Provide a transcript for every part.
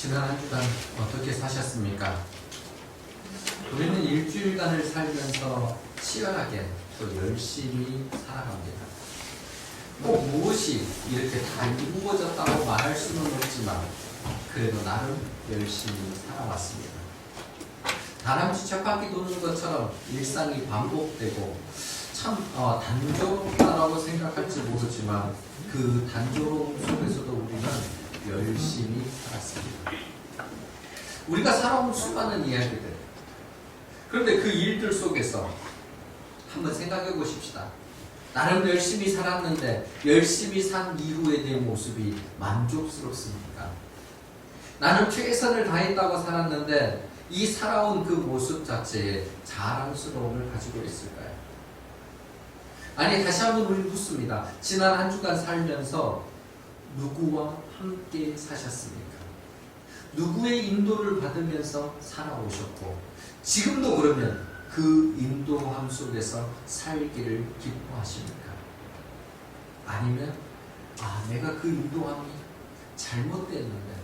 지난 한 주간 어떻게 사셨습니까? 우리는 일주일간을 살면서 치열하게 또 열심히 살아갑니다. 꼭 무엇이 이렇게 다 이루어졌다고 말할 수는 없지만 그래도 나름 열심히 살아왔습니다. 다람쥐 쳇바퀴 도는 것처럼 일상이 반복되고 참 단조롭다라고 생각할지 모르지만 그 단조로움 속에서도 우리는 열심히 살았습니다. 우리가 살아온 수많은 이야기들, 그런데 그 일들 속에서 한번 생각해 보십시다. 나름 열심히 살았는데 열심히 산 이후에 내 모습이 만족스럽습니까? 나는 최선을 다했다고 살았는데 이 살아온 그 모습 자체에 자랑스러움을 가지고 있을까요? 아니, 다시 한번 우리 묻습니다. 지난 한 주간 살면서 누구와 함께 사셨습니까? 누구의 인도를 받으면서 살아오셨고 지금도 그러면 그 인도함 속에서 살기를 기뻐하십니까? 아니면 내가 그 인도함이 잘못됐는데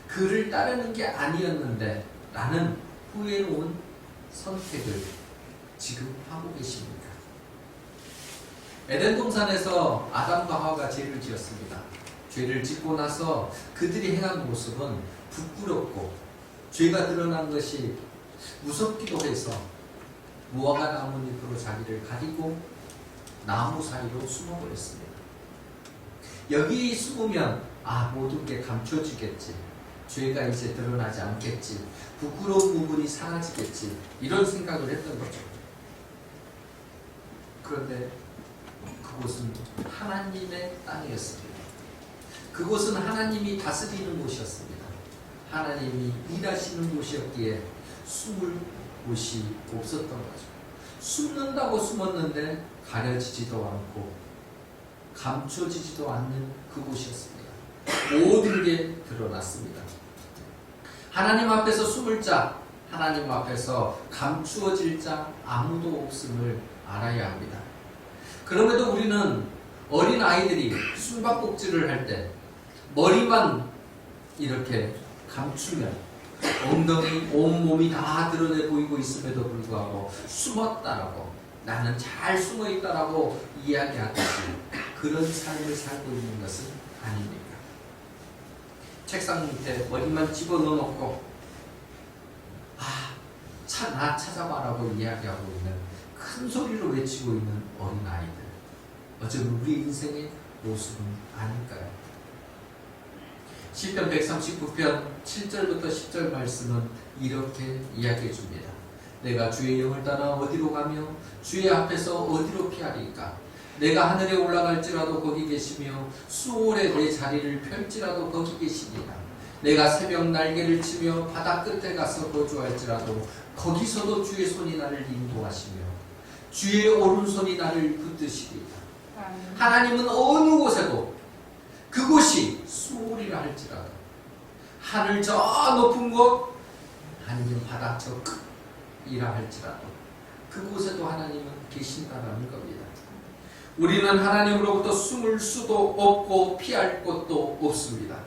그를 따르는 게 아니었는데 라는 후회로운 선택을 지금 하고 계십니까? 에덴 동산에서 아담과 하와가 죄를 지었습니다. 죄를 짓고 나서 그들이 행한 모습은 부끄럽고 죄가 드러난 것이 무섭기도 해서 무화과 나뭇잎으로 자기를 가리고 나무 사이로 숨어버렸습니다. 여기 숨으면 모든 게 감춰지겠지, 죄가 이제 드러나지 않겠지, 부끄러운 부분이 사라지겠지, 이런 생각을 했던 거죠. 그런데 그곳은 하나님의 땅이었습니다. 그곳은 하나님이 다스리는 곳이었습니다. 하나님이 일하시는 곳이었기에 숨을 곳이 없었던 거죠. 숨는다고 숨었는데 가려지지도 않고 감춰지지도 않는 그곳이었습니다. 모든 게 드러났습니다. 하나님 앞에서 숨을 자, 하나님 앞에서 감추어질 자 아무도 없음을 알아야 합니다. 그럼에도 우리는 어린 아이들이 숨바꼭질을 할 때 머리만 이렇게 감추면 엉덩이, 온몸이 다 드러내 보이고 있음에도 불구하고 숨었다라고, 나는 잘 숨어있다라고 이야기하듯이 그런 삶을 살고 있는 것은 아닙니까? 책상 밑에 머리만 집어넣어 놓고 나 찾아봐라고 이야기하고 있는, 큰 소리로 외치고 있는 어린아이들, 어쩌면 우리 인생의 모습은 아닐까요? 시편 139편 7절부터 10절 말씀은 이렇게 이야기해 줍니다. 내가 주의 영을 따라 어디로 가며 주의 앞에서 어디로 피하리까? 내가 하늘에 올라갈지라도 거기 계시며 수월에 내 자리를 펼지라도 거기 계시리라. 내가 새벽 날개를 치며 바다 끝에 가서 거주할지라도 거기서도 주의 손이 나를 인도하시며 주의 오른손이 나를 붙드시리라. 하나님은 어느 곳에도 그곳이 수월이라 할지라도, 하늘 저 높은 곳 아니면 바다 저 끝이라 할지라도 그곳에도 하나님은 계신다는 겁니다. 우리는 하나님으로부터 숨을 수도 없고 피할 곳도 없습니다.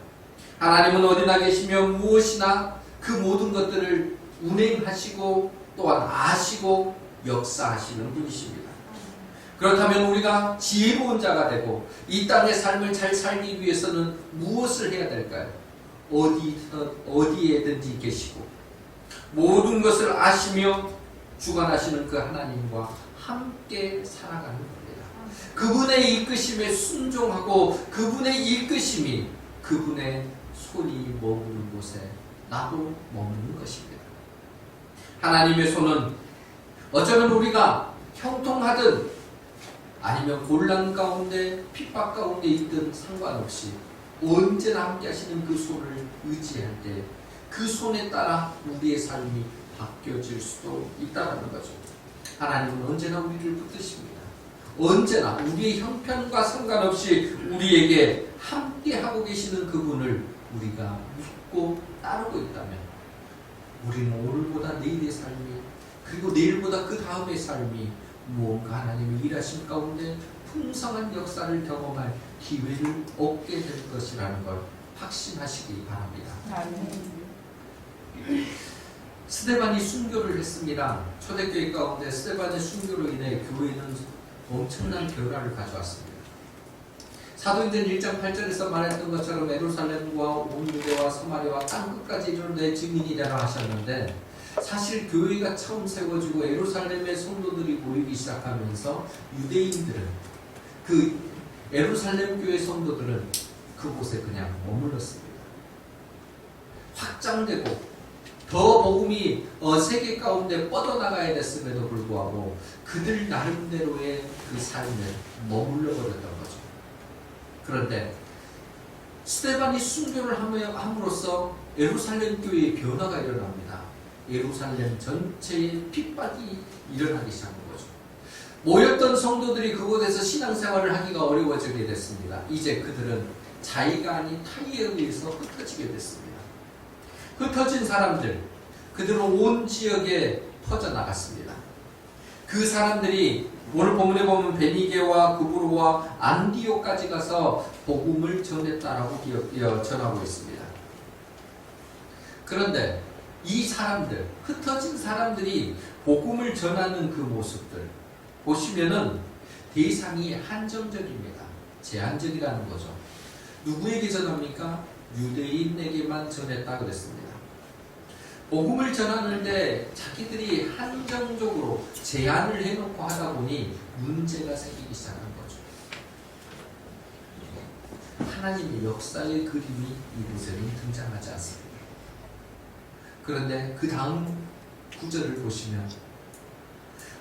하나님은 어디나 계시며 무엇이나 그 모든 것들을 운행하시고 또한 아시고 역사하시는 분이십니다. 그렇다면 우리가 지혜로운 자가 되고 이 땅의 삶을 잘 살기 위해서는 무엇을 해야 될까요? 어디에든지 계시고 모든 것을 아시며 주관하시는 그 하나님과 함께 살아가는 겁니다. 그분의 이끄심에 순종하고 그분의 이끄심이 그분의 손이 머무는 곳에 나도 머무는 것입니다. 하나님의 손은 어쩌면 우리가 형통하든 아니면 곤란 가운데 핍박 가운데 있든 상관없이 언제나 함께 하시는 그 손을 의지할 때 그 손에 따라 우리의 삶이 바뀌어질 수도 있다는 거죠. 하나님은 언제나 우리를 붙드십니다. 언제나 우리의 형편과 상관없이 우리에게 함께 하고 계시는 그분을 우리가 믿고 따르고 있다면 우리는 오늘보다 내일의 삶이, 그리고 내일보다 그 다음의 삶이 무언가 하나님의 일하심 가운데 풍성한 역사를 경험할 기회를 얻게 될 것이라는 걸 확신하시기 바랍니다. 아멘. 스데반이 순교를 했습니다. 초대교회 가운데 스데반의 순교로 인해 교회는 엄청난 변화를 가져왔습니다. 사도행전 1장 8절에서 말했던 것처럼 예루살렘과 온 유대와 사마리아와 땅끝까지 이르러 내 증인이 되라 하셨는데, 사실 교회가 처음 세워지고 예루살렘의 성도들이 모이기 시작하면서 유대인들은, 그 예루살렘 교회 성도들은 그곳에 그냥 머물렀습니다. 확장되고 더 복음이 세계 가운데 뻗어나가야 됐음에도 불구하고 그들 나름대로의 그 삶에 머물러 버렸던 거죠. 그런데 스데반이 순교를 함으로써 예루살렘 교회의 변화가 일어납니다. 예루살렘 전체에 핍박이 일어나기 시작한 거죠. 모였던 성도들이 그곳에서 신앙생활을 하기가 어려워지게 됐습니다. 이제 그들은 자의가 아닌 타의에 의해서 흩어지게 됐습니다. 흩어진 사람들, 그들은 온 지역에 퍼져나갔습니다. 그 사람들이 오늘 본문에 보면 베니게와 구브로와 안디옥까지 가서 복음을 전했다라고 전하고 있습니다. 그런데 이 사람들, 흩어진 사람들이 복음을 전하는 그 모습들 보시면은 대상이 한정적입니다. 제한적이라는 거죠. 누구에게 전합니까? 유대인에게만 전했다 그랬습니다. 복음을 전하는데 자기들이 한정적으로 제한을 해놓고 하다 보니 문제가 생기기 시작한 거죠. 하나님의 역사의 그림이 이곳에는 등장하지 않습니다. 그런데 그 다음 구절을 보시면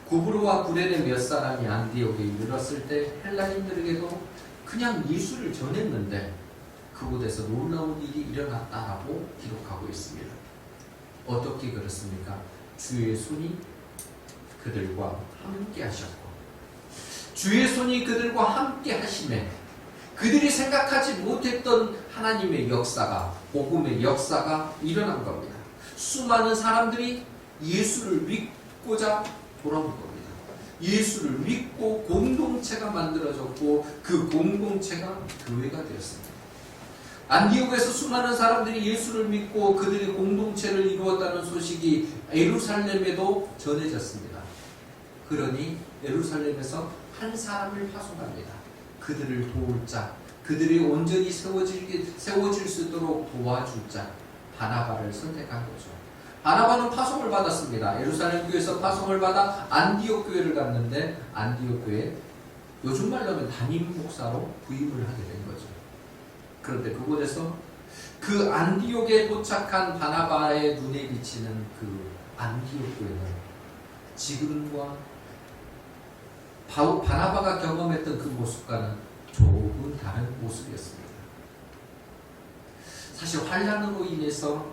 구브로와 구레네 몇 사람이 안디옥에 이르렀을 때 헬라인들에게도 그냥 예수를 전했는데 그곳에서 놀라운 일이 일어났다라고 기록하고 있습니다. 어떻게 그렇습니까? 주의 손이 그들과 함께 하셨고, 주의 손이 그들과 함께 하심에 그들이 생각하지 못했던 하나님의 역사가, 복음의 역사가 일어난 겁니다. 수많은 사람들이 예수를 믿고자 돌아온 겁니다. 예수를 믿고 공동체가 만들어졌고 그 공동체가 교회가 되었습니다. 안디옥에서 수많은 사람들이 예수를 믿고 그들의 공동체를 이루었다는 소식이 예루살렘에도 전해졌습니다. 그러니 예루살렘에서 한 사람을 파송합니다. 그들을 도울 자, 그들이 온전히 세워질 수 있도록 도와줄 자, 바나바를 선택한 거죠. 바나바는 파송을 받았습니다. 예루살렘 교회에서 파송을 받아 안디옥 교회를 갔는데 안디옥 교회, 요즘 말로 하면 담임 목사로 부임을 하게 된 거죠. 그런데 그곳에서 그 안디옥에 도착한 바나바의 눈에 비치는 그 안디옥 교회는 지금과 바나바가 경험했던 그 모습과는 조금 다른 모습이었습니다. 사실 환난으로 인해서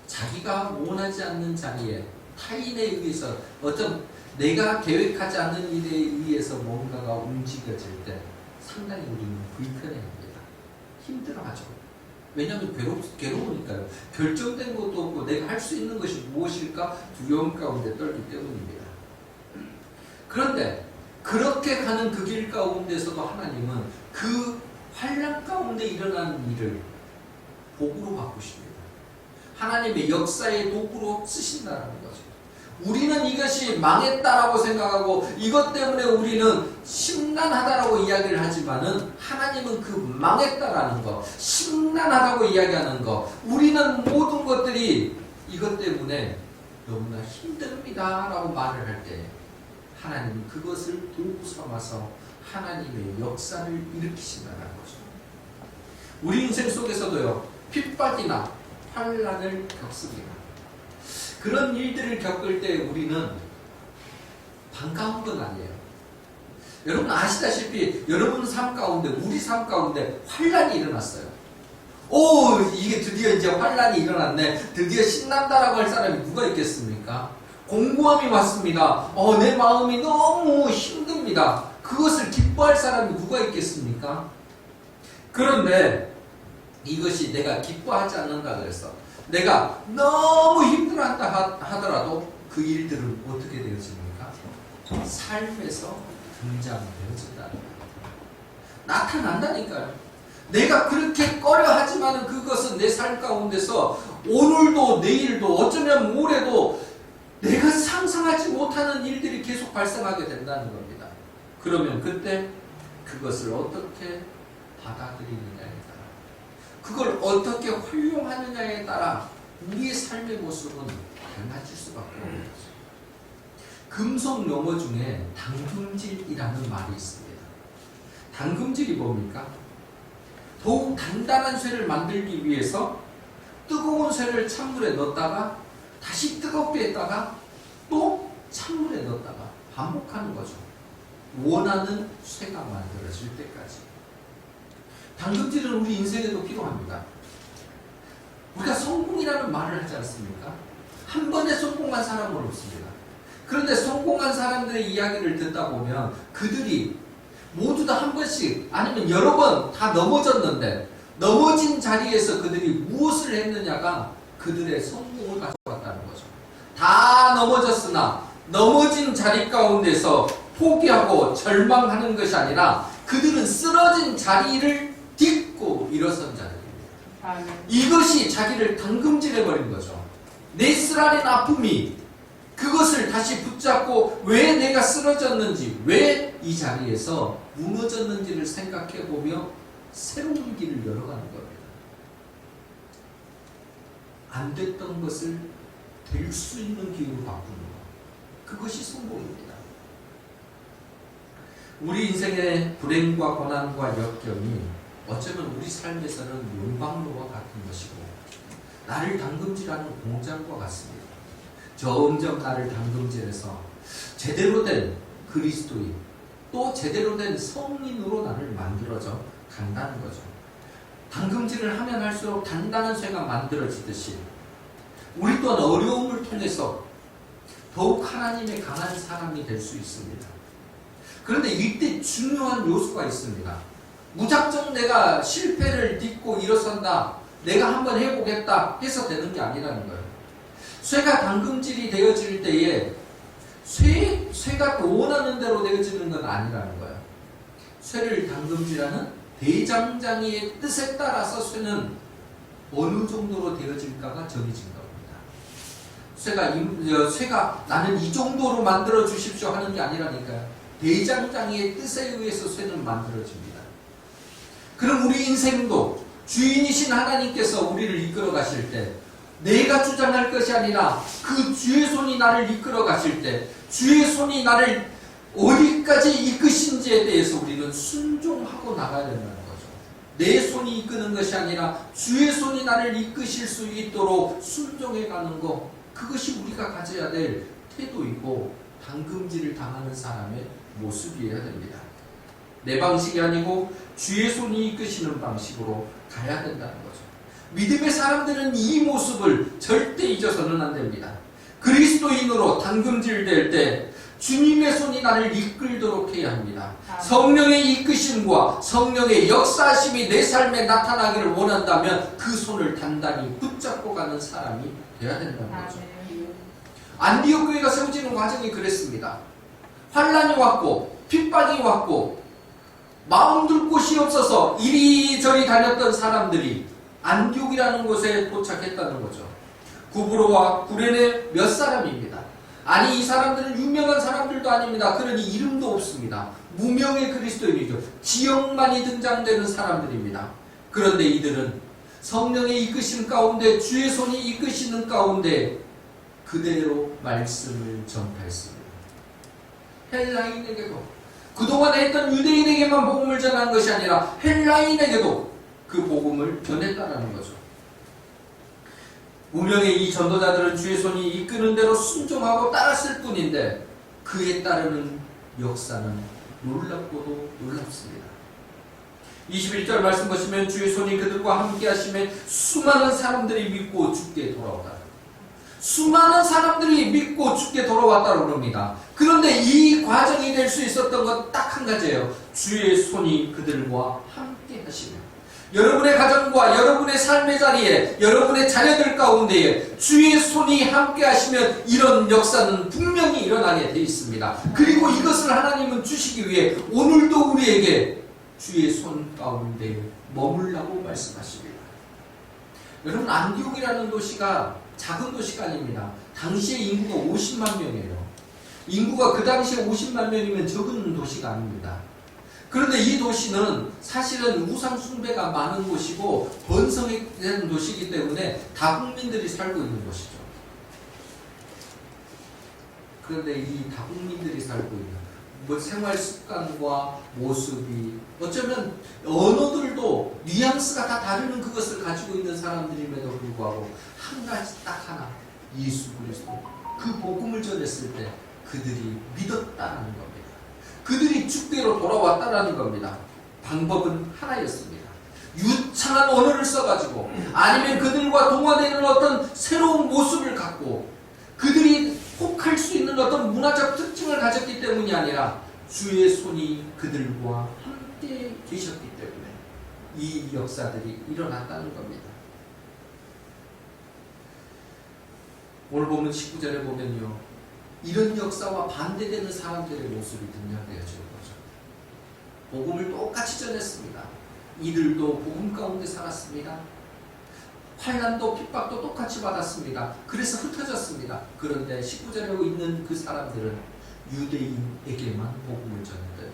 자기가 원하지 않는 자리에 타인에 의해서 어떤 내가 계획하지 않는 일에 의해서 뭔가가 움직여질 때 상당히 우리는 불편해합니다. 힘들어하죠. 왜냐하면 괴로우니까요. 결정된 것도 없고 내가 할 수 있는 것이 무엇일까 두려움 가운데 떨기 때문입니다. 그런데 그렇게 가는 그 길 가운데서도 하나님은 그 환난 가운데 일어나는 일을 복으로 바꾸십니다. 하나님의 역사의 도구로 쓰신다는 거죠. 우리는 이것이 망했다라고 생각하고 이것 때문에 우리는 심란하다라고 이야기를 하지만은 하나님은 그 망했다라는 거, 심란하다고 이야기하는 거, 우리는 모든 것들이 이것 때문에 너무나 힘듭니다라고 말을 할 때 하나님은 그것을 도구 삼아서 하나님의 역사를 일으키신다는 거죠. 우리 인생 속에서도요, 핍박이나 환난을 겪습니다. 그런 일들을 겪을 때 우리는 반가운 건 아니에요. 여러분 아시다시피 여러분 삶 가운데, 우리 삶 가운데 환난이 일어났어요. 오, 이게 드디어 이제 환난이 일어났네, 드디어 신난다라고 할 사람이 누가 있겠습니까? 공고함이 왔습니다. 내 마음이 너무 힘듭니다. 그것을 기뻐할 사람이 누가 있겠습니까? 그런데 이것이 내가 기뻐하지 않는다 그래서 내가 너무 힘들어한다 하더라도 그 일들은 어떻게 되어집니까? 삶에서 등장되어진다는 거예요. 나타난다니까요. 내가 그렇게 꺼려하지만은 그것은 내 삶 가운데서 오늘도 내일도 어쩌면 모레도 내가 상상하지 못하는 일들이 계속 발생하게 된다는 겁니다. 그러면 그때 그것을 어떻게 받아들이느냐에 따라, 그걸 어떻게 활용하느냐에 따라 우리의 삶의 모습은 달라질 수밖에 없는 거죠. 금속 용어 중에 당금질이라는 말이 있습니다. 당금질이 뭡니까? 더욱 단단한 쇠를 만들기 위해서 뜨거운 쇠를 찬물에 넣었다가 다시 뜨겁게 했다가 또 찬물에 넣었다가 반복하는 거죠. 원하는 쇠가 만들어질 때까지. 당금질은 우리 인생에도 필요합니다. 우리가 성공이라는 말을 하지 않습니까? 한 번에 성공한 사람은 없습니다. 그런데 성공한 사람들의 이야기를 듣다 보면 그들이 모두 다 한 번씩 아니면 여러 번 다 넘어졌는데 넘어진 자리에서 그들이 무엇을 했느냐가 그들의 성공을 가져왔다는 거죠. 다 넘어졌으나 넘어진 자리 가운데서 포기하고 절망하는 것이 아니라 그들은 쓰러진 자리를 딛고 일어선 자들입니다. 이것이 자기를 당금질해버린 거죠. 내 쓰라린 아픔이 그것을 다시 붙잡고 왜 내가 쓰러졌는지, 왜 이 자리에서 무너졌는지를 생각해보며 새로운 길을 열어가는 겁니다. 안 됐던 것을 될 수 있는 길로 바꾸는 것. 그것이 성공입니다. 우리 인생의 불행과 고난과 역경이 어쩌면 우리 삶에서는 용광로와 같은 것이고 나를 당금질하는 공장과 같습니다. 점점 나를 당금질해서 제대로 된 그리스도인 또 제대로 된 성인으로 나를 만들어져 간다는 거죠. 당금질을 하면 할수록 단단한 쇠가 만들어지듯이 우리 또한 어려움을 통해서 더욱 하나님의 강한 사람이 될 수 있습니다. 그런데 이때 중요한 요소가 있습니다. 무작정 내가 실패를 딛고 일어선다, 내가 한번 해보겠다 해서 되는 게 아니라는 거예요. 쇠가 당금질이 되어질 때에 쇠가 원하는 대로 되어지는 건 아니라는 거예요. 쇠를 당금질하는 대장장이의 뜻에 따라서 쇠는 어느 정도로 되어질까가 정해진 겁니다. 쇠가 나는 이 정도로 만들어 주십시오 하는 게 아니라니까요. 대장장이의 뜻에 의해서 쇠는 만들어집니다. 그럼 우리 인생도 주인이신 하나님께서 우리를 이끌어 가실 때 내가 주장할 것이 아니라 그 주의 손이 나를 이끌어 가실 때 주의 손이 나를 어디까지 이끄신지에 대해서 우리는 순종하고 나가야 된다는 거죠. 내 손이 이끄는 것이 아니라 주의 손이 나를 이끄실 수 있도록 순종해 가는 것, 그것이 우리가 가져야 될 태도이고 당금질을 당하는 사람의 모습이어야 됩니다. 내 방식이 아니고 주의 손이 이끄시는 방식으로 가야 된다는 거죠. 믿음의 사람들은 이 모습을 절대 잊어서는 안 됩니다. 그리스도인으로 당금질 될 때 주님의 손이 나를 이끌도록 해야 합니다. 성령의 이끄심과 성령의 역사하심이 내 삶에 나타나기를 원한다면 그 손을 단단히 붙잡고 가는 사람이 되어야 된다는 거죠. 안디옥 교회가 세워지는 과정이 그랬습니다. 환란이 왔고 핍박이 왔고 마음 둘 곳이 없어서 이리저리 다녔던 사람들이 안디옥이라는 곳에 도착했다는 거죠. 구브로와 구레네 몇 사람입니다. 아니 이 사람들은 유명한 사람들도 아닙니다. 그러니 이름도 없습니다. 무명의 그리스도인이죠. 지역만이 등장되는 사람들입니다. 그런데 이들은 성령의 이끄심 가운데 주의 손이 이끄시는 가운데 그대로 말씀을 전파했습니다. 헬라인에게도 그동안 했던 유대인에게만 복음을 전한 것이 아니라 헬라인에게도 그 복음을 전했다라는 거죠. 무명의 이 전도자들은 주의 손이 이끄는 대로 순종하고 따랐을 뿐인데 그에 따르는 역사는 놀랍고도 놀랍습니다. 21절 말씀 보시면 주의 손이 그들과 함께 하심에 수많은 사람들이 믿고 주께 돌아오다. 수많은 사람들이 믿고 주께 돌아왔다고 합니다. 그런데 이 과정이 될 수 있었던 건 딱 한 가지예요. 주의 손이 그들과 함께 하시며 여러분의 가정과 여러분의 삶의 자리에 여러분의 자녀들 가운데에 주의 손이 함께 하시면 이런 역사는 분명히 일어나게 되어 있습니다. 그리고 이것을 하나님은 주시기 위해 오늘도 우리에게 주의 손 가운데 머물라고 말씀하십니다. 여러분, 안디옥이라는 도시가 작은 도시가 아닙니다. 당시에 인구가 50만 명이에요. 인구가 그 당시에 50만 명이면 적은 도시가 아닙니다. 그런데 이 도시는 사실은 우상 숭배가 많은 곳이고 번성된 도시이기 때문에 다국민들이 살고 있는 곳이죠. 그런데 이 다국민들이 살고 있는 생활 습관과 모습이 어쩌면 언어들도 뉘앙스가 다 다르는 그것을 가지고 있는 사람들임에도 불구하고 한 가지 딱 하나, 예수 그리스도 그 복음을 전했을 때 그들이 믿었다는 겁니다. 그들이 주께로 돌아왔다는 겁니다. 방법은 하나였습니다. 유창한 언어를 써가지고 아니면 그들과 동화되는 어떤 새로운 모습을 갖고 그들이 혹할 수 있는 어떤 문화적 특징을 가졌기 때문이 아니라 주의 손이 그들과 함께 계셨기 때문에 이 역사들이 일어났다는 겁니다. 오늘 보면 19절에 보면요, 이런 역사와 반대되는 사람들의 모습이 등장되어지는 거죠. 복음을 똑같이 전했습니다. 이들도 복음 가운데 살았습니다. 환난도 핍박도 똑같이 받았습니다. 그래서 흩어졌습니다. 그런데 19절에 있는 그 사람들은 유대인에게만 복음을 전했더니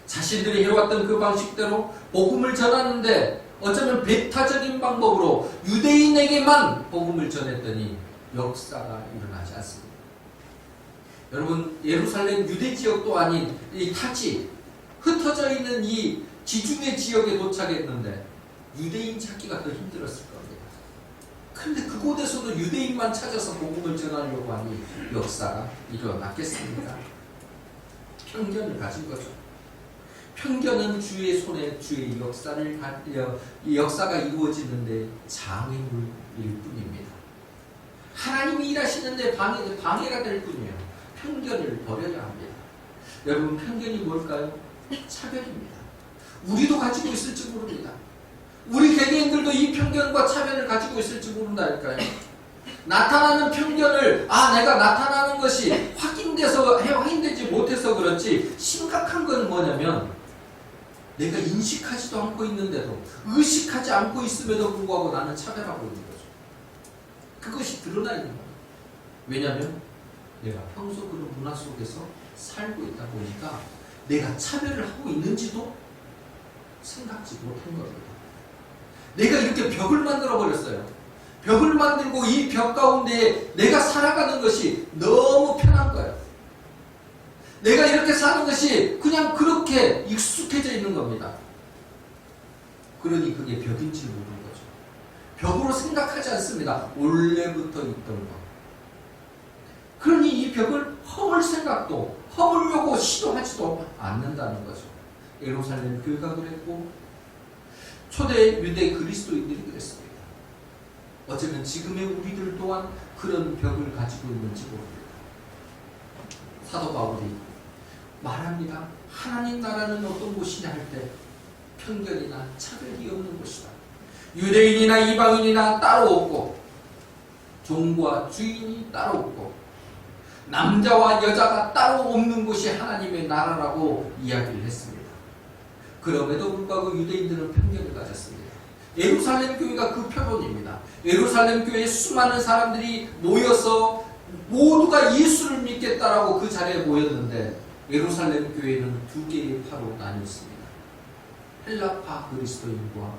자신들이 해왔던 그 방식대로 복음을 전하는데 어쩌면 배타적인 방법으로 유대인에게만 복음을 전했더니 역사가 일어나지 않습니다. 여러분, 예루살렘 유대 지역도 아닌 이 타지, 흩어져 있는 이 지중해 지역에 도착했는데 유대인 찾기가 더 힘들었을 겁니다. 그런데 그곳에서도 유대인만 찾아서 복음을 전하려고 하니 역사가 일어났겠습니까? 편견을 가진 거죠. 편견은 주의 손에 주의 역사가 이루어지는데 장애물일 뿐입니다. 하나님이 일하시는데 방해가 될 뿐이에요. 편견을 버려야 합니다. 여러분, 편견이 뭘까요? 차별입니다. 우리도 가지고 있을지 모릅니다. 우리 개개인들도 이 편견과 차별을 가지고 있을지 모른다니까요. 나타나는 편견을 내가 나타나는 것이 확인되지 못해서 그렇지, 심각한 건 뭐냐면 내가 인식하지도 않고 있는데도, 의식하지 않고 있음에도 불구하고 나는 차별하고 있는 거죠. 그것이 드러나 있는 거예요. 왜냐하면 내가 평소 그런 문화 속에서 살고 있다 보니까 내가 차별을 하고 있는지도 생각지 못한 겁니다. 내가 이렇게 벽을 만들어 버렸어요. 벽을 만들고 이 벽 가운데 내가 살아가는 것이 너무 편한 거예요. 내가 이렇게 사는 것이 그냥 그렇게 익숙해져 있는 겁니다. 그러니 그게 벽인지 모르는 거죠. 벽으로 생각하지 않습니다. 원래부터 있던 것. 그러니 이 벽을 허물 생각도, 허물려고 시도하지도 않는다는 거죠. 예루살렘 교회가 그랬고 초대 유대 그리스도인들이 그랬습니다. 어쩌면 지금의 우리들 또한 그런 벽을 가지고 있는지 모릅니다. 사도 바울이 말합니다. 하나님 나라는 어떤 곳이냐 할 때 편견이나 차별이 없는 곳이다. 유대인이나 이방인이나 따로 없고 종과 주인이 따로 없고 남자와 여자가 따로 없는 곳이 하나님의 나라라고 이야기를 했습니다. 그럼에도 불구하고 유대인들은 편견을 가졌습니다. 예루살렘 교회가 그 표본입니다. 예루살렘 교회에 수많은 사람들이 모여서 모두가 예수를 믿겠다라고 그 자리에 모였는데 예루살렘 교회는 두 개의 파로 나뉘었습니다. 헬라파 그리스도인과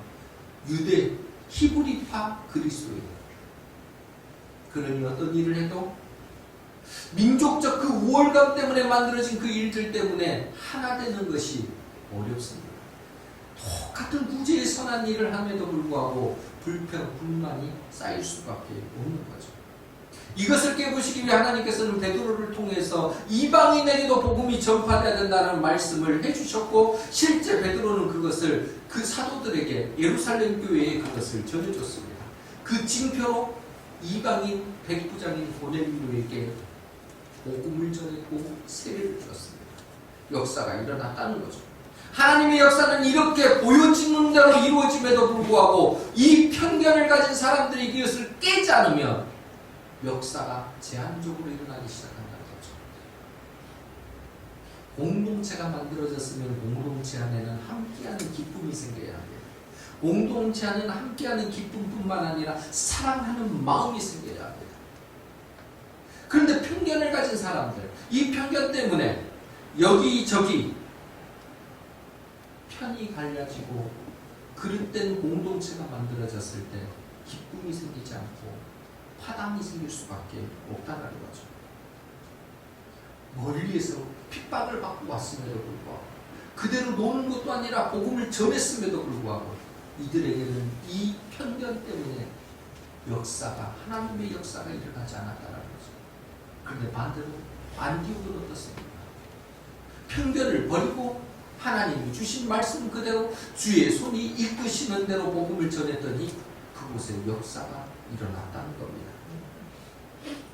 유대 히브리파 그리스도인. 그러니 어떤 일을 해도 민족적 그 우월감 때문에 만들어진 그 일들 때문에 하나 되는 것이 어렵습니다. 똑같은 구제의 선한 일을 함에도 불구하고 불평, 불만이 쌓일 수밖에 없는 거죠. 이것을 깨부시기 위해 하나님께서는 베드로를 통해서 이방인에게도 복음이 전파되어야 된다는 말씀을 해주셨고 실제 베드로는 그것을 그 사도들에게 예루살렘 교회에 그것을 전해줬습니다. 그 징표로 이방인 백부장인 고넬료에게 복음을 전했고 세례를 주었습니다. 역사가 일어났다는 거죠. 하나님의 역사는 이렇게 보여지는 대로 이루어짐에도 불구하고 이 편견을 가진 사람들이 이것을 깨지 않으면 역사가 제한적으로 일어나기 시작한다는 거죠. 공동체가 만들어졌으면 공동체 안에는 함께하는 기쁨이 생겨야 합니다. 공동체 안에는 함께하는 기쁨뿐만 아니라 사랑하는 마음이 생겨야 합니다. 그런데 편견을 가진 사람들, 이 편견 때문에 여기저기 편이 갈라지고 그릇된 공동체가 만들어졌을 때 기쁨이 생기지 않고 파당이 생길 수밖에 없다는 거죠. 멀리에서 핍박을 받고 왔음에도 불구하고 그대로 노는 것도 아니라 복음을 전했음에도 불구하고 이들에게는 이 편견 때문에 하나님의 역사가 일어나지 않았다는 거죠. 그런데 반대로 안디옥은 어떻습니까? 편견을 버리고 하나님이 주신 말씀 그대로 주의 손이 이끄시는 대로 복음을 전했더니 그곳에 역사가 일어났다는 겁니다.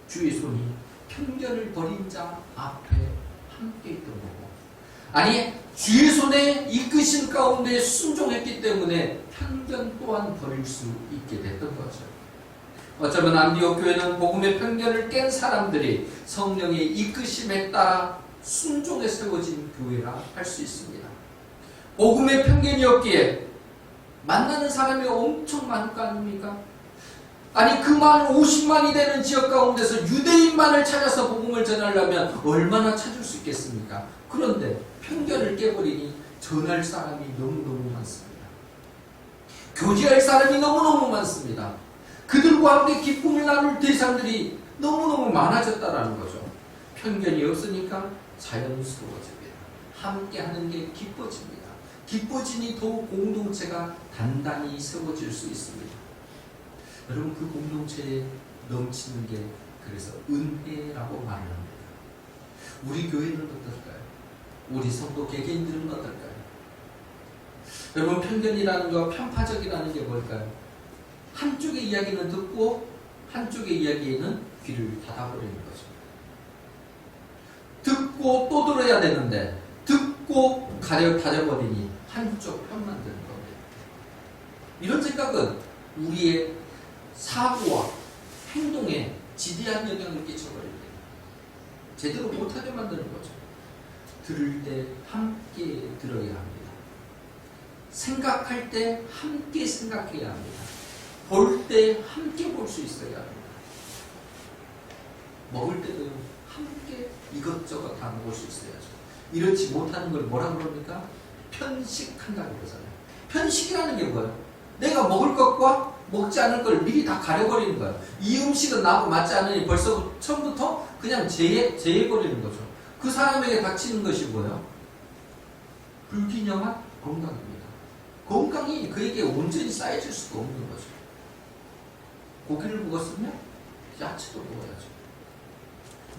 주의 손이 편견을 버린 자 앞에 함께 있던 거고, 아니 주의 손에 이끄신 가운데 순종했기 때문에 편견 또한 버릴 수 있게 됐던 거죠. 어쩌면 안디옥 교회는 복음의 편견을 깬 사람들이 성령의 이끄심에 따라 순종에 세워진 교회라 할 수 있습니다. 복음의 편견이 없기에 만나는 사람이 엄청 많을 거 아닙니까? 아니 그 많은 50만이 되는 지역 가운데서 유대인만을 찾아서 복음을 전하려면 얼마나 찾을 수 있겠습니까? 그런데 편견을 깨버리니 전할 사람이 너무너무 많습니다. 교제할 사람이 너무너무 많습니다. 그들과 함께 기쁨을 나눌 대상들이 너무너무 많아졌다는 거죠. 편견이 없으니까 자연스러워집니다. 함께하는 게 기뻐집니다. 기뻐지니 더욱 공동체가 단단히 세워질 수 있습니다. 여러분 그 공동체에 넘치는 게 그래서 은혜라고 말을 합니다. 우리 교회는 어떨까요? 우리 성도 개개인들은 어떨까요? 여러분 편견이라는 거, 편파적이라는 게 뭘까요? 한쪽의 이야기는 듣고 한쪽의 이야기에는 귀를 닫아버리는 거죠. 듣고 또 들어야 되는데 듣고 가려버리니 한쪽 편만 드는 겁니다. 이런 생각은 우리의 사고와 행동에 지대한 영향을 끼쳐버릴 때 제대로 못하게 만드는 거죠. 들을 때 함께 들어야 합니다. 생각할 때 함께 생각해야 합니다. 볼 때 함께 볼 수 있어야 합니다. 먹을 때도 함께 이것저것 다 먹을 수 있어야죠. 이렇지 못하는 걸 뭐라 그럽니까? 편식한다고 그러잖아요. 편식이라는 게 뭐예요? 내가 먹을 것과 먹지 않을 걸 미리 다 가려버리는 거예요. 이 음식은 나하고 맞지 않으니 벌써 처음부터 그냥 제해버리는 거죠. 그 사람에게 닥치는 것이 뭐예요? 불균형한 건강입니다. 건강이 그에게 온전히 쌓여질 수가 없는 거죠. 고기를 먹었으면 야채도 먹어야죠.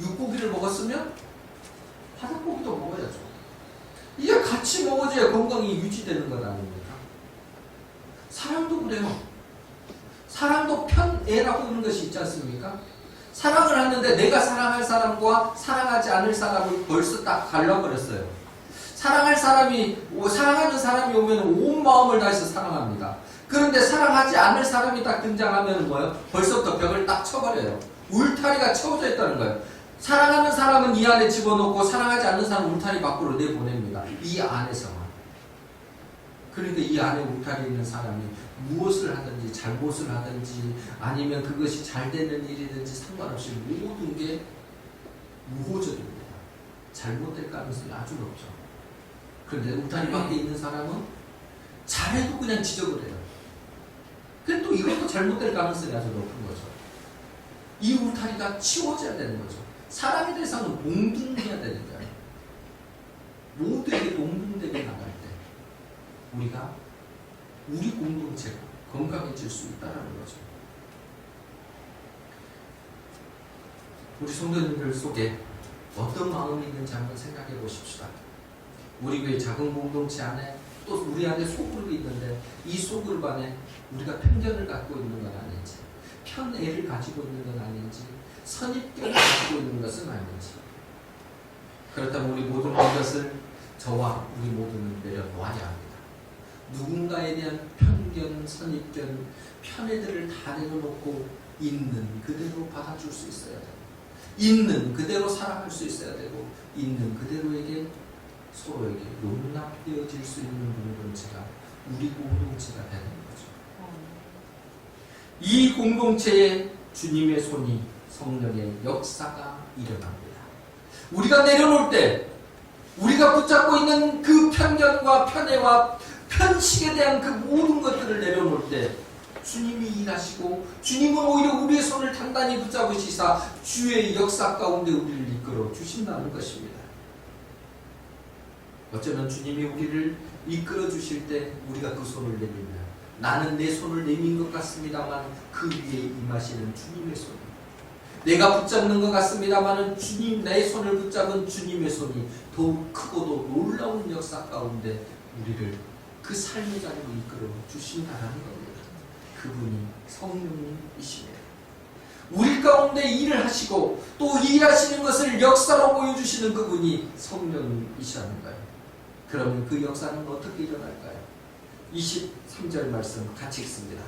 육고기를 먹었으면 바삭고기도 먹어야죠. 이게 같이 먹어줘야 건강이 유지되는 것 아닙니까? 사랑도 그래요. 사랑도 편애라고 하는 것이 있지 않습니까? 사랑을 하는데 내가 사랑할 사람과 사랑하지 않을 사람을 벌써 딱 갈라버렸어요. 사랑하는 사람이 오면 온 마음을 다해서 사랑합니다. 그런데 사랑하지 않을 사람이 딱 등장하면 뭐예요? 벌써부터 벽을 딱 쳐버려요. 울타리가 채워져 있다는 거예요. 사랑하는 사람은 이 안에 집어넣고 사랑하지 않는 사람은 울타리 밖으로 내보냅니다. 이 안에서만. 그러니까 이 안에 울타리에 있는 사람이 무엇을 하든지 잘못을 하든지 아니면 그것이 잘 되는 일이든지 상관없이 모든 게 무호적입니다. 잘못될 가능성이 아주 높죠. 그런데 울타리 밖에 있는 사람은 잘해도 그냥 지적을 해요. 근데 또 이것도 잘못될 가능성이 아주 높은 거죠. 이 울타리가 치워져야 되는 거죠. 사람의 대상은 동등해야 되는 거예요. 모두에게 동등되게 나갈 때 우리가 우리 공동체가 건강해질 수 있다는 거죠. 우리 성도님들 속에 어떤 마음이 있는지 한번 생각해 보십시다. 우리 교회 작은 공동체 안에 또 우리 안에 소그룹이 있는데 이 소그룹 안에 우리가 편견을 갖고 있는 건 아닌지, 편애를 가지고 있는 건 아닌지, 선입견을 가지고 있는 것은 아닌지. 그렇다면 우리 모든 것을 저와 우리 모두는 내려놓아야 합니다. 누군가에 대한 편견, 선입견, 편애들을 다 내려놓고 있는 그대로 받아줄 수 있어야 되고, 있는 그대로 사랑할 수 있어야 되고, 있는 그대로에게 서로에게 용납되어질 수 있는 공동체가 우리 공동체가 되는 거죠. 이 공동체에 주님의 손이, 성령의 역사가 일어납니다. 우리가 내려놓을 때 우리가 붙잡고 있는 그 편견과 편애와 편식에 대한 그 모든 것들을 내려놓을 때 주님이 일하시고 주님은 오히려 우리의 손을 단단히 붙잡으시사 주의 역사 가운데 우리를 이끌어 주신다는 것입니다. 어쩌면 주님이 우리를 이끌어 주실 때 우리가 그 손을 내밀면 나는 내 손을 내민 것 같습니다만 그 위에 임하시는 주님의 손, 내가 붙잡는 것 같습니다만 주님, 내 손을 붙잡은 주님의 손이 더욱 크고도 놀라운 역사 가운데 우리를 그 삶의 자리로 이끌어 주신다는 겁니다. 그분이 성령님이시네요. 우리 가운데 일을 하시고 또 일하시는 것을 역사로 보여주시는 그분이 성령님이시라는 거예요. 그러면 그 역사는 어떻게 일어날까요? 23절 말씀 같이 읽습니다.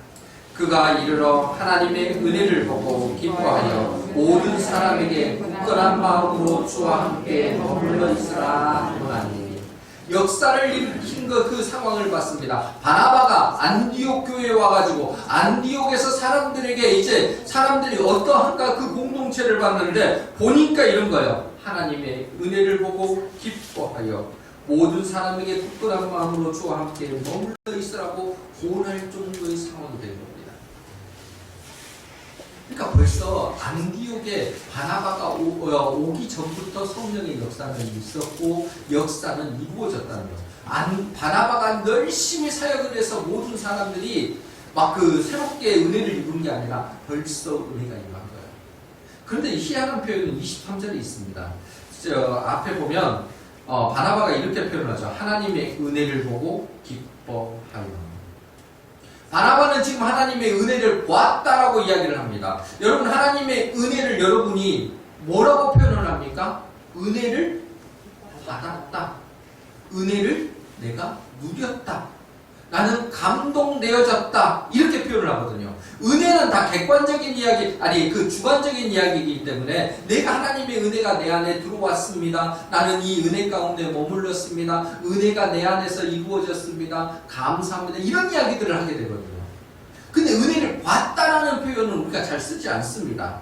그가 이르러 하나님의 은혜를 보고 기뻐하여 모든 사람에게 굳건한 마음으로 주와 함께 머물러 있으라 하노니. 역사를 일으킨 그 상황을 봤습니다. 바나바가 안디옥 교회에 와가지고 안디옥에서 사람들에게 이제 사람들이 어떠한가 그 공동체를 봤는데 보니까 이런 거예요. 하나님의 은혜를 보고 기뻐하여 모든 사람에게 굳건한 마음으로 주와 함께 머물러 있으라고 권할 정도의 상황이 된 겁니다. 그러니까 벌써 안디옥에 바나바가 오기 전부터 성령의 역사는 있었고 역사는 이루어졌다는 거예요. 바나바가 열심히 사역을 해서 모든 사람들이 막 그 새롭게 은혜를 입은 게 아니라 벌써 은혜가 임한 거예요. 그런데 희한한 표현은 23절에 있습니다. 앞에 보면 바나바가 이렇게 표현하죠. 하나님의 은혜를 보고 기뻐하여. 바나바는 지금 하나님의 은혜를 보았다라고 이야기를 합니다. 여러분, 하나님의 은혜를 여러분이 뭐라고 표현을 합니까? 은혜를 받았다. 은혜를 내가 누렸다. 나는 감동되어졌다. 이렇게 표현을 하거든요. 은혜는 다 객관적인 이야기, 아니 그 주관적인 이야기이기 때문에 내가 하나님의 은혜가 내 안에 들어왔습니다. 나는 이 은혜 가운데 머물렀습니다. 은혜가 내 안에서 이루어졌습니다. 감사합니다. 이런 이야기들을 하게 되거든요. 근데 은혜를 봤다라는 표현은 우리가 잘 쓰지 않습니다.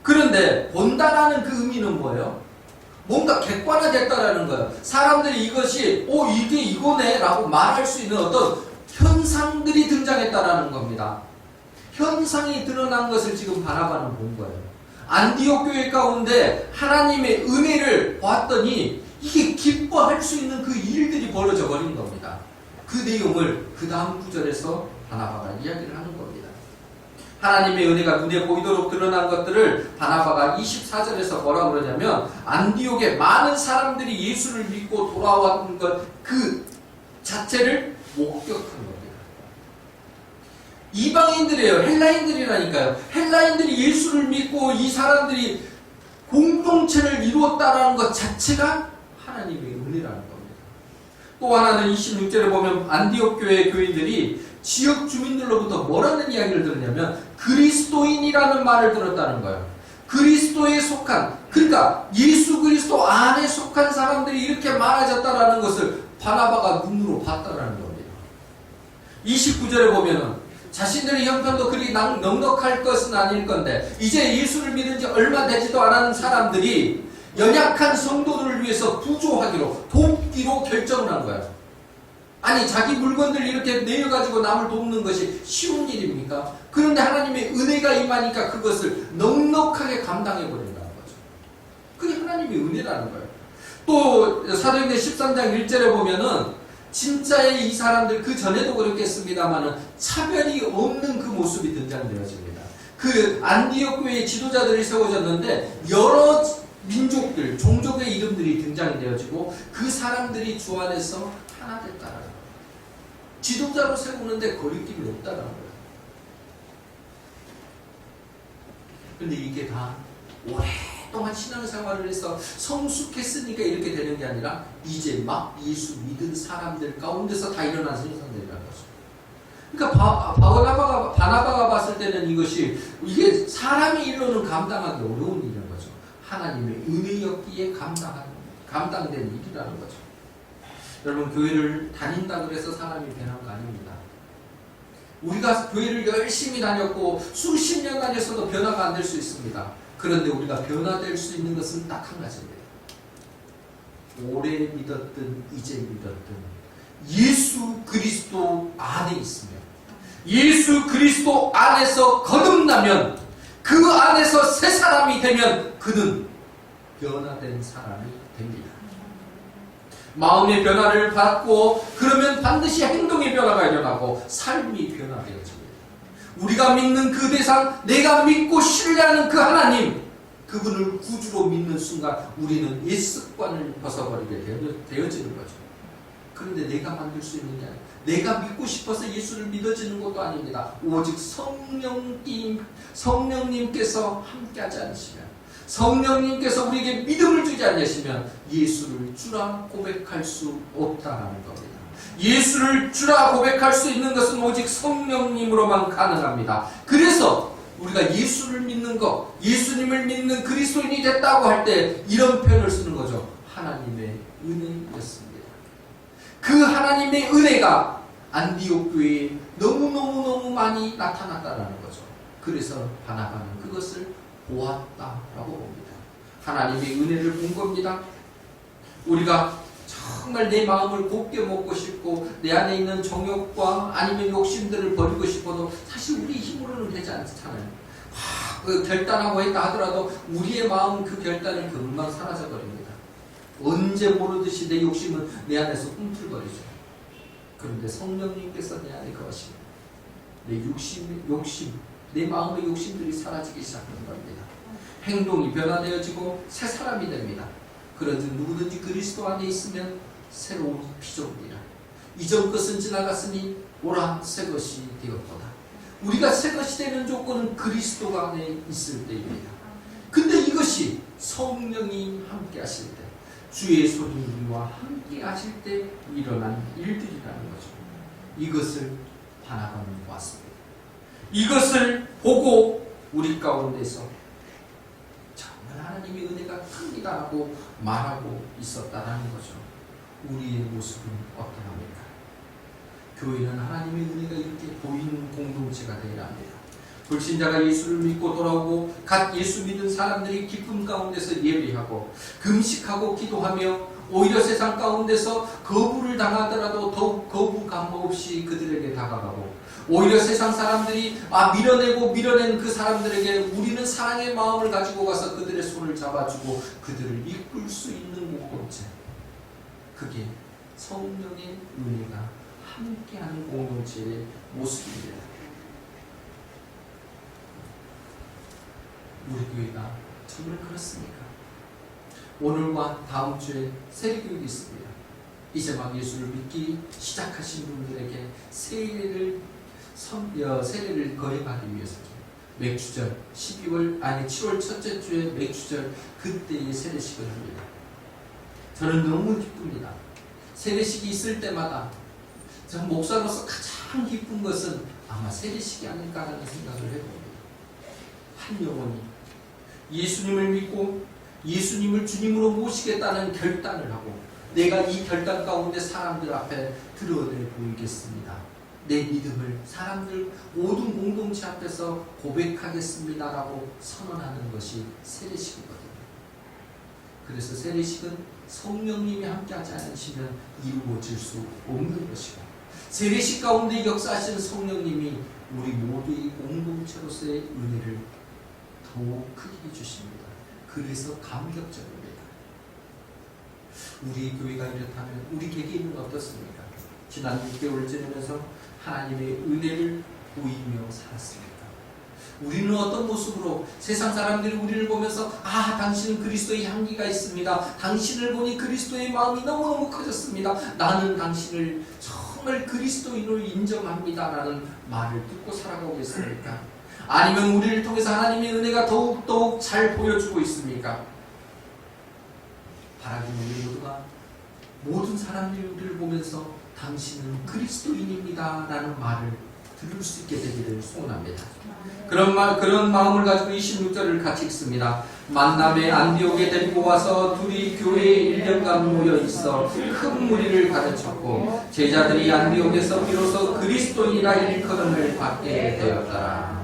그런데 본다라는 그 의미는 뭐예요? 뭔가 객관화됐다라는 거예요. 사람들이 이것이 이게 이거네 라고 말할 수 있는 어떤 현상들이 등장했다라는 겁니다. 현상이 드러난 것을 지금 바나바는 본 거예요. 안디옥 교회 가운데 하나님의 은혜를 봤더니 이게 기뻐할 수 있는 그 일들이 벌어져 버린 겁니다. 그 내용을 그 다음 구절에서 바나바가 이야기를 하는 겁니다. 하나님의 은혜가 눈에 보이도록 드러난 것들을 바나바가 24절에서 뭐라고 그러냐면 안디옥에 많은 사람들이 예수를 믿고 돌아왔던 것 그 자체를 목격한 겁니다. 이방인들이에요. 헬라인들이라니까요. 헬라인들이 예수를 믿고 이 사람들이 공동체를 이루었다는 것 자체가 하나님의 은혜라는 겁니다. 또 하나는 26절에 보면 안디옥 교회 교인들이 지역 주민들로부터 뭐라는 이야기를 들었냐면 그리스도인이라는 말을 들었다는 거예요. 그리스도에 속한, 그러니까 예수 그리스도 안에 속한 사람들이 이렇게 많아졌다는 것을 바나바가 눈으로 봤다는 겁니다. 29절에 보면은 자신들의 형편도 그리 넉넉할 것은 아닐 건데 이제 예수를 믿은 지 얼마 되지도 않은 사람들이 연약한 성도들을 위해서 부조하기로 돕기로 결정을 한 거예요. 아니 자기 물건들 이렇게 내어가지고 남을 돕는 것이 쉬운 일입니까? 그런데 하나님의 은혜가 임하니까 그것을 넉넉하게 감당해버린다는 거죠. 그게 하나님의 은혜라는 거예요. 또 사도행전 13장 1절에 보면은 진짜의 이 사람들 그 전에도 그렇겠습니다만은 차별이 없는 그 모습이 등장되어집니다. 그 안디옥 교회의 지도자들이 세워졌는데 여러 민족들, 종족의 이름들이 등장되어지고 그 사람들이 주 안에서 하나 됐다는 거예요. 지도자로 세우는데 거리낌이 없다는 거예요. 근데 이게 다 오랫동안 신앙생활을 해서 성숙했으니까 이렇게 되는 게 아니라 이제 막 예수 믿은 사람들 가운데서 다 일어난 현상들이라는 거죠. 그러니까 바나바가 봤을 때는 이게 사람의 일로는 감당하기 어려운 일인 거죠. 하나님의 은혜였기에 감당된 일이라는 거죠. 여러분, 교회를 다닌다 그래서 사람이 변한 거 아닙니다. 우리가 교회를 열심히 다녔고 수십 년 다녔어도 변화가 안 될 수 있습니다. 그런데 우리가 변화될 수 있는 것은 딱 한 가지입니다. 오래 믿었든 이제 믿었든 예수 그리스도 안에 있으며 예수 그리스도 안에서 거듭나면, 그 안에서 새 사람이 되면 그는 변화된 사람이 됩니다. 마음의 변화를 받고 그러면 반드시 행동의 변화가 일어나고 삶이 변화되어집니다. 우리가 믿는 그 대상, 내가 믿고 신뢰하는 그 하나님, 그분을 구주로 믿는 순간 우리는 옛 습관을 벗어버리게 되어지는 거죠. 그런데 내가 만들 수 있는 게 아니에요. 내가 믿고 싶어서 예수를 믿어지는 것도 아닙니다. 오직 성령님께서 함께하지 않으시면, 성령님께서 우리에게 믿음을 주지 않으시면 예수를 주라 고백할 수 없다라는 겁니다. 예수를 주라 고백할 수 있는 것은 오직 성령님으로만 가능합니다. 그래서 우리가 예수를 믿는 것, 예수님을 믿는 그리스도인이 됐다고 할 때 이런 표현을 쓰는 거죠. 하나님의 은혜였습니다. 그 하나님의 은혜가 안디옥 교회에 너무너무 많이 나타났다는 거죠. 그래서 바나바는 그것을 보았다라고 봅니다. 하나님의 은혜를 본 겁니다. 우리가 정말 내 마음을 곱게 먹고 싶고 내 안에 있는 정욕과 아니면 욕심들을 버리고 싶어도 사실 우리 힘으로는 되지 않잖아요. 그 결단하고 했다 하더라도 우리의 마음은 그 결단이 금방 사라져 버립니다. 언제 모르듯이 내 욕심은 내 안에서 꿈틀거리죠. 그런데 성령님께서 내 안에 거하시면 내 욕심, 내 마음의 욕심들이 사라지기 시작하는 겁니다. 행동이 변화되어지고 새 사람이 됩니다. 그런지 누구든지 그리스도 안에 있으면 새로운 피조물이라. 이전 것은 지나갔으니 오라 새 것이 되었도다. 우리가 새 것이 되는 조건은 그리스도 안에 있을 때입니다. 근데 이것이 성령이 함께 하실 때, 주의 손이 우리와 함께 하실 때 일어난 일들이라는 거죠. 이것을 바나바는 보았습니다. 이것을 보고 우리 가운데서 정말 하나님의 은혜가 큽니다라고 말하고 있었다라는 거죠. 우리의 모습은 어떠합니까? 교회는 하나님의 은혜가 이렇게 보이는 공동체가 되어야 합니다. 불신자가 예수를 믿고 돌아오고 갓 예수 믿은 사람들이 기쁨 가운데서 예배하고 금식하고 기도하며 오히려 세상 가운데서 거부를 당하더라도 더욱 거부감 없이 그들에게 다가가고, 오히려 세상 사람들이 밀어낸 그 사람들에게 우리는 사랑의 마음을 가지고 가서 그들의 손을 잡아주고 그들을 이끌 수 있는 공동체, 그게 성령의 은혜가 함께하는 공동체의 모습입니다. 우리 교회가 정말 그렇습니까? 오늘과 다음 주에 세례교육이 있습니다. 이제 막 예수를 믿기 시작하신 분들에게 세례를 거행하기 위해서죠. 맥주절 7월 첫째 주에 맥주절 그때의 세례식을 합니다. 저는 너무 기쁩니다. 세례식이 있을 때마다 저 목사로서 가장 기쁜 것은 아마 세례식이 아닐까라는 생각을 해봅니다. 한 영혼이 예수님을 믿고 예수님을 주님으로 모시겠다는 결단을 하고, 내가 이 결단 가운데 사람들 앞에 드러내 보이겠습니다. 내 믿음을 사람들 모든 공동체 앞에서 고백하겠습니다라고 선언하는 것이 세례식이거든요. 그래서 세례식은 성령님이 함께하지 않으시면 이루어질 수 없는 것이고, 세례식 가운데 역사하시는 성령님이 우리 모두의 공동체로서의 은혜를 더욱 크게 해주십니다. 그래서 감격적입니다. 우리 교회가 이렇다면 우리 개개인은 어떻습니까? 지난 6개월 지내면서 하나님의 은혜를 보이며 살았습니다. 우리는 어떤 모습으로 세상 사람들이 우리를 보면서 당신은 그리스도의 향기가 있습니다. 당신을 보니 그리스도의 마음이 너무너무 커졌습니다. 나는 당신을 정말 그리스도인으로 인정합니다 라는 말을 듣고 살아가고 있습니까? 아니면 우리를 통해서 하나님의 은혜가 더욱더욱 잘 보여주고 있습니까? 바라기는 우리 모두가 모든 사람들이 우리를 보면서 당신은 그리스도인입니다 라는 말을 들을 수 있게 되기를 소원합니다. 그런 마음을 가지고 26절을 같이 읽습니다. 만남에 안디옥에 데리고 와서 둘이 교회에 1년간 모여 있어 큰 무리를 가르쳤고 제자들이 안디옥에서 비로소 그리스도인이라 일컬음을 받게 되었더라.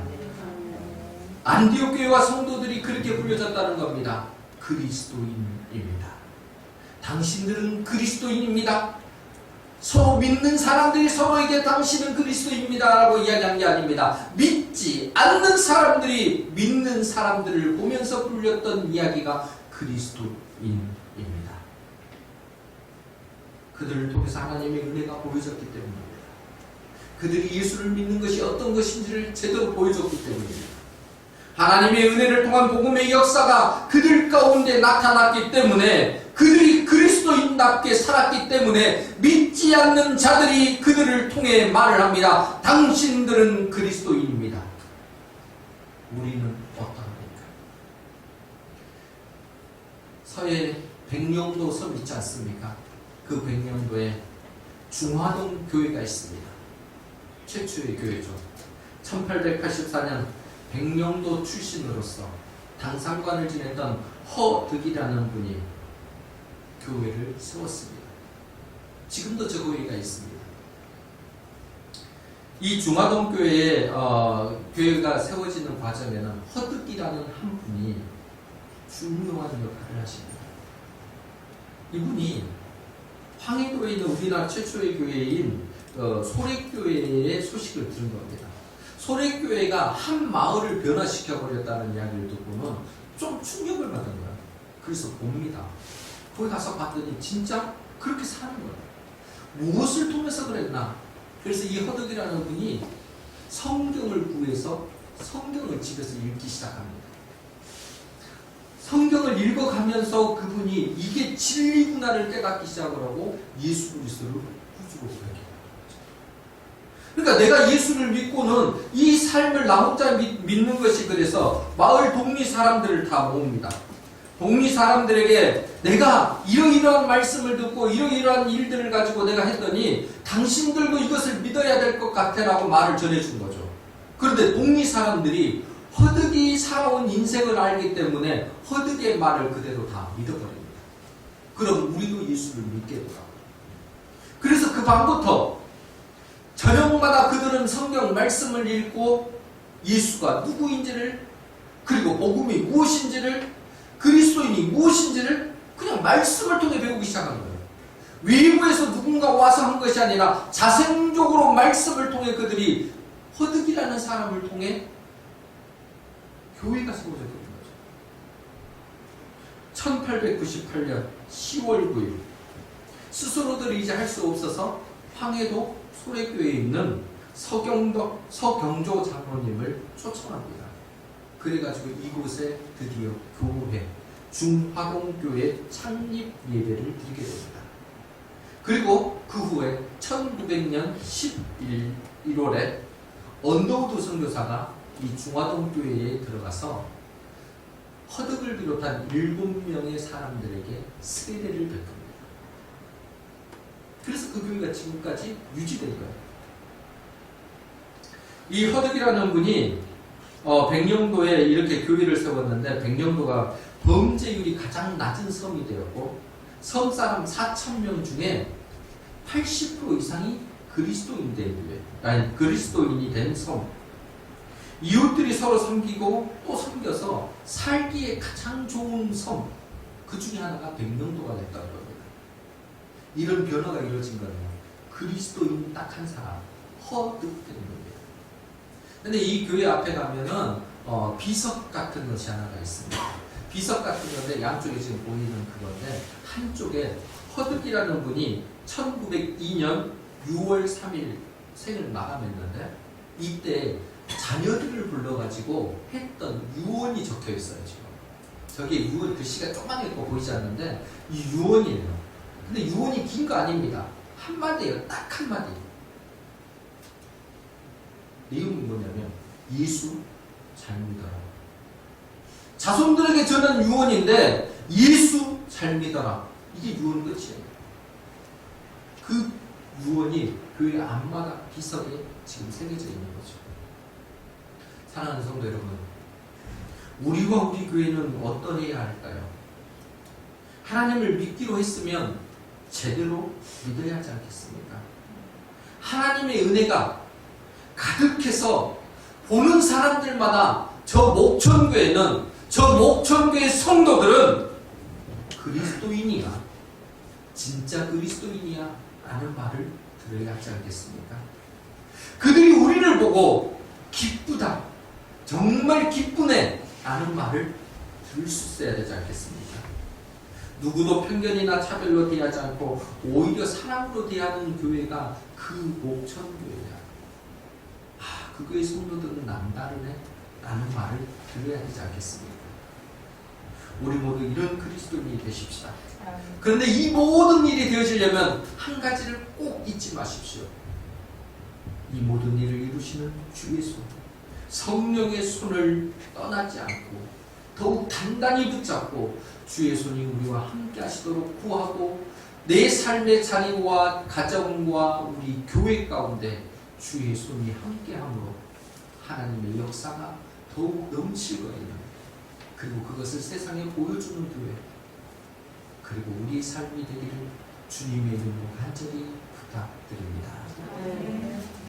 안디옥 교회와 성도들이 그렇게 불려졌다는 겁니다. 그리스도인입니다. 당신들은 그리스도인입니다. 서로 믿는 사람들이 서로에게 당신은 그리스도입니다 라고 이야기한 게 아닙니다. 믿지 않는 사람들이 믿는 사람들을 보면서 불렸던 이야기가 그리스도인입니다. 그들을 통해서 하나님의 은혜가 보여졌기 때문입니다. 그들이 예수를 믿는 것이 어떤 것인지를 제대로 보여줬기 때문입니다. 하나님의 은혜를 통한 복음의 역사가 그들 가운데 나타났기 때문에 그들이 그리스도인답게 살았기 때문에 믿지 않는 자들이 그들을 통해 말을 합니다. 당신들은 그리스도인입니다. 우리는 어떠합니까? 서해 백령도 섬 있지 않습니까? 그 백령도에 중화동 교회가 있습니다. 최초의 교회죠. 1884년 백령도 출신으로서 당상관을 지냈던 허득이라는 분이 교회를 세웠습니다. 지금도 저 교회가 있습니다. 이 중화동 교회에 교회가 세워지는 과정에는 허득이라는 한 분이 중요한 역할을 하십니다. 이분이 황해도에 있는 우리나라 최초의 교회인 소래교회의 소식을 들은 겁니다. 소래교회가 한 마을을 변화시켜버렸다는 이야기를 듣고는 좀 충격을 받은 거예요. 그래서 봅니다. 거기 가서 봤더니 진짜 그렇게 사는 거예요. 무엇을 통해서 그랬나? 그래서 이 허덕이라는 분이 성경을 구해서 성경을 집에서 읽기 시작합니다. 성경을 읽어가면서 그분이 이게 진리구나를 깨닫기 시작을 하고 예수 그리스도를 구주로 고백해요. 그러니까 내가 예수를 믿고는 이 삶을 나 혼자 믿는 것이 그래서 마을 동리 사람들을 다 모읍니다. 동리 사람들에게 내가 이러이러한 말씀을 듣고 이러이러한 일들을 가지고 내가 했더니 당신들도 이것을 믿어야 될 것 같아 라고 말을 전해준 거죠. 그런데 동리 사람들이 허득이 살아온 인생을 알기 때문에 허득의 말을 그대로 다 믿어버립니다. 그럼 우리도 예수를 믿게 되더라고요. 그래서 그 밤부터 저녁마다 그들은 성경 말씀을 읽고 예수가 누구인지를 그리고 복음이 무엇인지를 그리스도인이 무엇인지를 그냥 말씀을 통해 배우기 시작한 거예요. 외부에서 누군가 와서 한 것이 아니라 자생적으로 말씀을 통해 그들이 허득이라는 사람을 통해 교회가 세워졌던 거죠. 1898년 10월 9일 스스로들이 이제 할 수 없어서 황해도 소래교회에 있는 서경조 장로님을 초청합니다. 그래가지고 이곳에 드디어 교회, 중화동교회 창립 예배를 드리게 됩니다. 그리고 그 후에 1900년 1월에 언더우드 선교사가 이 중화동교회에 들어가서 허득을 비롯한 7명의 사람들에게 세례를 베풉니다. 그래서 그 교회가 지금까지 유지된 거예요. 이 허득이라는 분이 백령도에 이렇게 교회를 세웠는데 백령도가 범죄율이 가장 낮은 섬이 되었고 섬 사람 4,000명 중에 80% 이상이 그리스도인이 된 섬. 이웃들이 서로 섬기고 또 섬겨서 살기에 가장 좋은 섬. 그 중에 하나가 백령도가 됐다는 겁니다. 이런 변화가 이루어진 거는 그리스도인 딱 한 사람, 허득 때문입니다. 근데 이 교회 앞에 가면은 비석 같은 것이 하나가 있습니다. 비석 같은 건데 양쪽에 지금 보이는 그건데 한쪽에 허득이라는 분이 1902년 6월 3일 생을 마감했는데 이때 자녀들을 불러가지고 했던 유언이 적혀 있어요. 지금 저기 유언 글씨가 조그맣게 보이지 않는데 이 유언이에요. 근데 유언이 긴 거 아닙니다. 한마디예요. 딱 한마디. 내용이 뭐냐면 예수 잘 믿어라. 자손들에게 전한 유언인데 예수 잘 믿어라. 이게 유언 끝이에요. 그 유언이 교회 앞마다 비석에 지금 새겨져 있는 거죠. 사랑하는 성도 여러분, 우리와 우리 교회는 어떠해야 할까요? 하나님을 믿기로 했으면 제대로 믿어야 하지 않겠습니까? 하나님의 은혜가 가득해서 보는 사람들마다 저 목천교회는, 저 목천교회 성도들은 그리스도인이야, 진짜 그리스도인이야 라는 말을 들어야 하지 않겠습니까? 그들이 우리를 보고 기쁘다, 정말 기쁘네 라는 말을 들을 수 있어야 되지 않겠습니까? 누구도 편견이나 차별로 대하지 않고 오히려 사랑으로 대하는 교회가 그 목천교회야. 그 교회 성도들은 남다르네 라는 말을 들어야 되지 않겠습니까? 우리 모두 이런 그리스도인이 되십시다. 그런데 이 모든 일이 되어지려면 한 가지를 꼭 잊지 마십시오. 이 모든 일을 이루시는 주의 손, 성령의 손을 떠나지 않고 더욱 단단히 붙잡고 주의 손이 우리와 함께 하시도록 구하고, 내 삶의 자리와 가정과 우리 교회 가운데 주의 손이 함께함으로 하나님의 역사가 더욱 넘칠 거예요. 그리고 그것을 세상에 보여주는 교회, 그리고 우리의 삶이 되기를 주님의 이름으로 간절히 부탁드립니다.